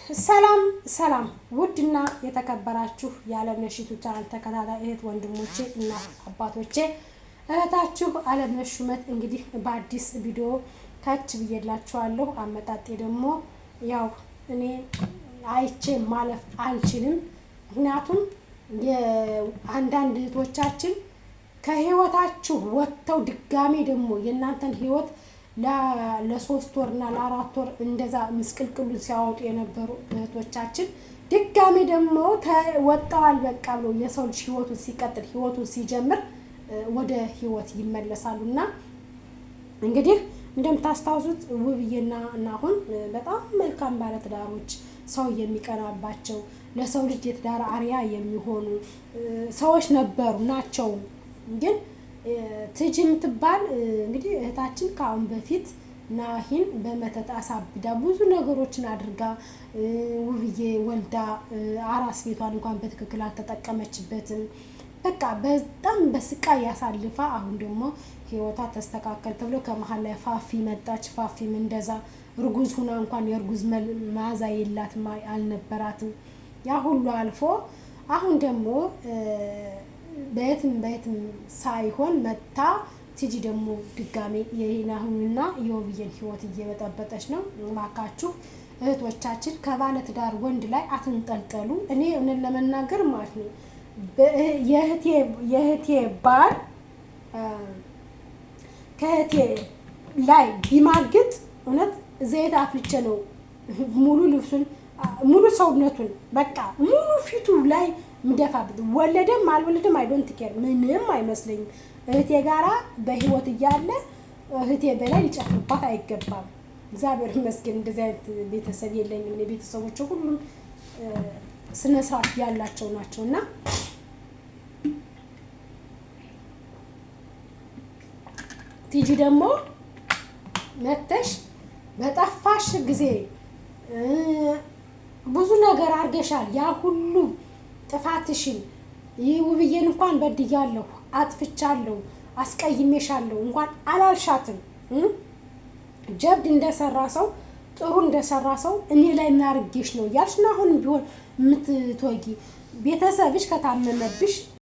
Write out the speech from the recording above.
ሰላም ሰላም ውድና የተከበራችሁ የዓለምነሽ ዩቲዩብ ቻናል ተከታታይ እህት ወንድሞቼ እና አባቶቼ እህታችሁ ዓለምነሽ ሹመት እንግዲህ በአዲስ ቪዲዮ ታች ብዬላችኋለሁ። አመጣጤ ደግሞ ያው እኔ አይቼ ማለፍ አልችልም። ምክንያቱም የአንዳንድ እህቶቻችን ከህይወታችሁ ወጥተው ድጋሜ ደግሞ የእናንተን ህይወት ለሶስት ወርና ለአራት ወር እንደዛ ምስቅልቅሉን ሲያወጡ የነበሩ እህቶቻችን ድጋሜ ደግሞ ወጣዋል በቃ ብሎ የሰው ልጅ ህይወቱን ሲቀጥል ህይወቱን ሲጀምር ወደ ህይወት ይመለሳሉና እንግዲህ እንደምታስታውሱት ውብዬና ናሁን በጣም መልካም ባለትዳሮች ሰው የሚቀናባቸው ለሰው ልጅ የትዳር አርያ የሚሆኑ ሰዎች ነበሩ ናቸው። ግን ትጂ የምትባል እንግዲህ እህታችን ከአሁን በፊት ናሂን በመተት አሳብዳ ብዙ ነገሮችን አድርጋ ውብዬ ወልዳ አራስ ቤቷን እንኳን በትክክል አልተጠቀመችበትም። በቃ በጣም በስቃይ ያሳልፋ አሁን ደግሞ ህይወቷ ተስተካከል ተብሎ ከመሃል ላይ ፋፊ መጣች። ፋፊም እንደዛ እርጉዝ ሁና እንኳን የእርጉዝ መዓዛ የላትም አልነበራትም። ያ ሁሉ አልፎ አሁን ደግሞ በየትም ሳይሆን መታ ትጂ ደግሞ ድጋሜ የናሁንና የውብዬን ህይወት እየበጠበጠች ነው። እባካችሁ እህቶቻችን ከባለ ትዳር ወንድ ላይ አትንጠልጠሉ። እኔ እውነት ለመናገር ማለት ነው የእህቴ ባል ከእህቴ ላይ ቢማግጥ እውነት ዘይት አፍልቼ ነው ሙሉ ልብሱን ሙሉ ሰውነቱን በቃ ሙሉ ፊቱ ላይ ምደፋበት። ወለደም አልወለደም አይ ዶንት ኬር ምንም አይመስለኝም። እህቴ ጋራ በህይወት እያለ እህቴ በላይ ሊጨፍርባት አይገባም። እግዚአብሔር ይመስገን እንደዚህ አይነት ቤተሰብ የለኝም። እኔ ቤተሰቦቼ ሁሉም ስነ ስርዓት ያላቸው ናቸውና ትጂ ደግሞ መተሽ በጠፋሽ ጊዜ ብዙ ነገር አርገሻል። ያ ሁሉ ጥፋትሽን ውብዬን እንኳን በድያለሁ፣ አጥፍቻለሁ፣ አስቀይሜሻለሁ እንኳን አላልሻትም። ጀብድ እንደሰራ ሰው ጥሩ እንደሰራ ሰው እኔ ላይ እናርግሽ ነው ያልሽና አሁን ቢሆን የምትወጊ ቤተሰብሽ ከታመመብሽ